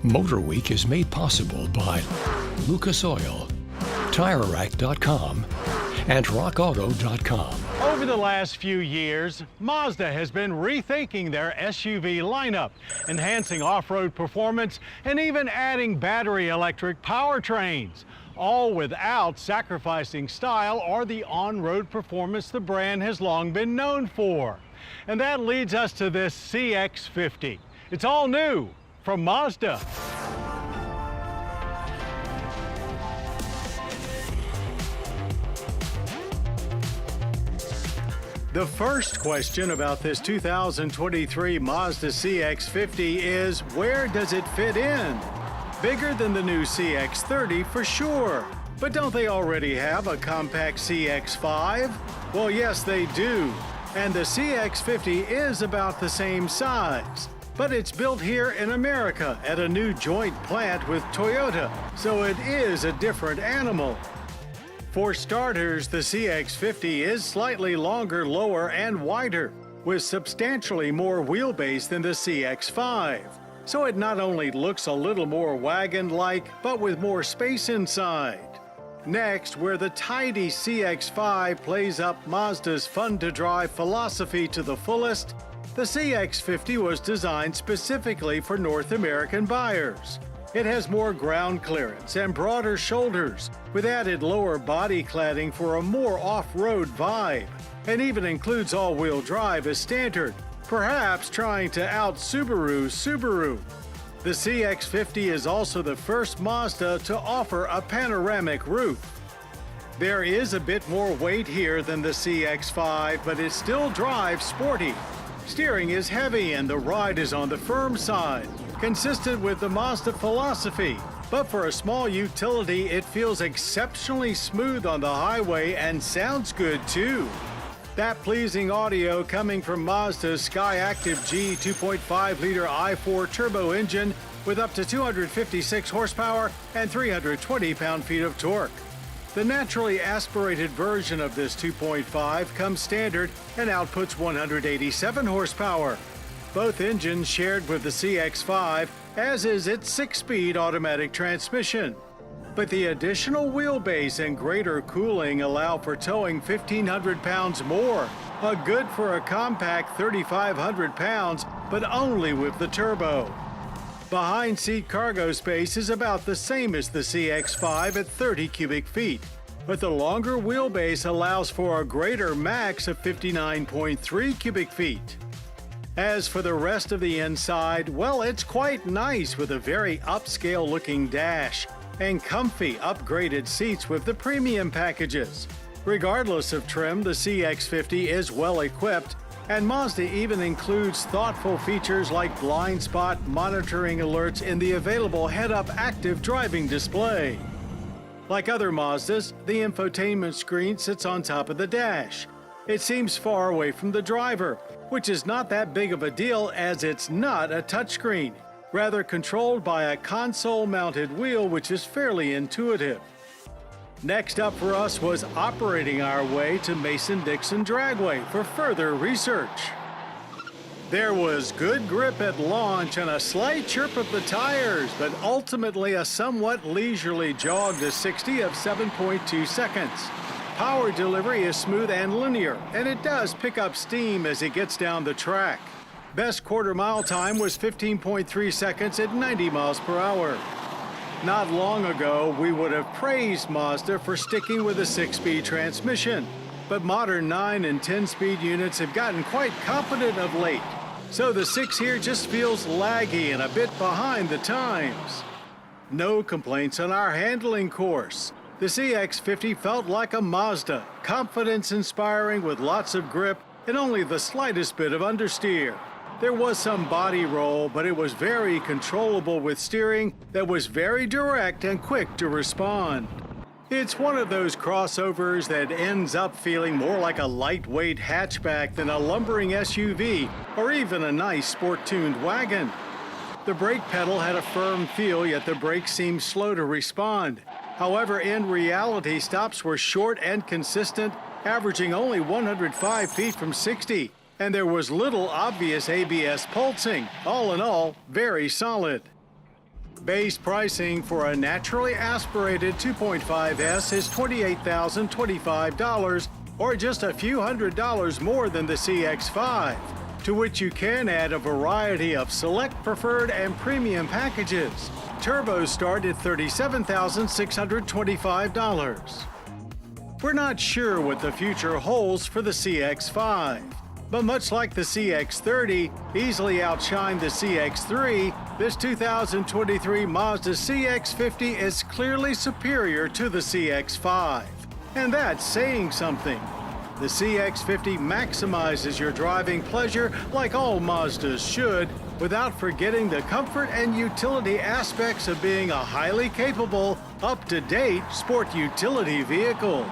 MotorWeek is made possible by Lucas Oil, TireRack.com, and RockAuto.com. Over the last few years, Mazda has been rethinking their SUV lineup, enhancing off-road performance, and even adding battery electric powertrains, all without sacrificing style or the on-road performance the brand has long been known for. And that leads us to this CX-50. It's all new from Mazda. The first question about this 2023 Mazda CX-50 is, where does it fit in? Bigger than the new CX-30 for sure. But don't they already have a compact CX-5? Well, yes, they do. And the CX-50 is about the same size. But it's built here in America at a new joint plant with Toyota, so it is a different animal. For starters, the CX-50 is slightly longer, lower, and wider, with substantially more wheelbase than the CX-5. So it not only looks a little more wagon-like, but with more space inside. Next, where the tidy CX-5 plays up Mazda's fun-to-drive philosophy to the fullest, the CX-50 was designed specifically for North American buyers. It has more ground clearance and broader shoulders, with added lower body cladding for a more off-road vibe, and even includes all-wheel drive as standard, perhaps trying to out-Subaru. The CX-50 is also the first Mazda to offer a panoramic roof. There is a bit more weight here than the CX-5, but it still drives sporty. Steering is heavy and the ride is on the firm side, consistent with the Mazda philosophy. But for a small utility, it feels exceptionally smooth on the highway and sounds good too. That pleasing audio coming from Mazda's Skyactiv G 2.5-liter i4 turbo engine with up to 256 horsepower and 320 pound-feet of torque. The naturally aspirated version of this 2.5 comes standard and outputs 187 horsepower. Both engines shared with the CX-5, as is its 6-speed automatic transmission. But the additional wheelbase and greater cooling allow for towing 1,500 pounds more, a good for a compact 3,500 pounds, but only with the turbo. Behind seat cargo space is about the same as the CX-5 at 30 cubic feet, but the longer wheelbase allows for a greater max of 59.3 cubic feet. As for the rest of the inside, well, it's quite nice with a very upscale looking dash and comfy upgraded seats with the premium packages. Regardless of trim, the CX-50 is well equipped, and Mazda even includes thoughtful features like blind spot monitoring alerts in the available head-up active driving display. Like other Mazdas, the infotainment screen sits on top of the dash. It seems far away from the driver, which is not that big of a deal as it's not a touchscreen, rather controlled by a console-mounted wheel, which is fairly intuitive. Next up for us was operating our way to Mason-Dixon Dragway for further research. There was good grip at launch and a slight chirp of the tires, but ultimately a somewhat leisurely jog to 60 of 7.2 seconds. Power delivery is smooth and linear, and it does pick up steam as it gets down the track. Best quarter-mile time was 15.3 seconds at 90 miles per hour. Not long ago, we would have praised Mazda for sticking with a 6-speed transmission, but modern 9 and 10-speed units have gotten quite confident of late, so the 6 here just feels laggy and a bit behind the times. No complaints on our handling course. The CX-50 felt like a Mazda, confidence-inspiring with lots of grip and only the slightest bit of understeer. There was some body roll, but it was very controllable with steering that was very direct and quick to respond. It's one of those crossovers that ends up feeling more like a lightweight hatchback than a lumbering SUV or even a nice sport-tuned wagon. The brake pedal had a firm feel, yet the brakes seemed slow to respond. However, in reality, stops were short and consistent, averaging only 105 feet from 60. And there was little obvious ABS pulsing. All in all, very solid. Base pricing for a naturally aspirated 2.5S is $28,025, or just a few $100s more than the CX-5, to which you can add a variety of select preferred and premium packages. Turbos start at $37,625. We're not sure what the future holds for the CX-5, but much like the CX-30 easily outshined the CX-3, this 2023 Mazda CX-50 is clearly superior to the CX-5. And that's saying something. The CX-50 maximizes your driving pleasure like all Mazdas should, without forgetting the comfort and utility aspects of being a highly capable, up-to-date sport utility vehicle.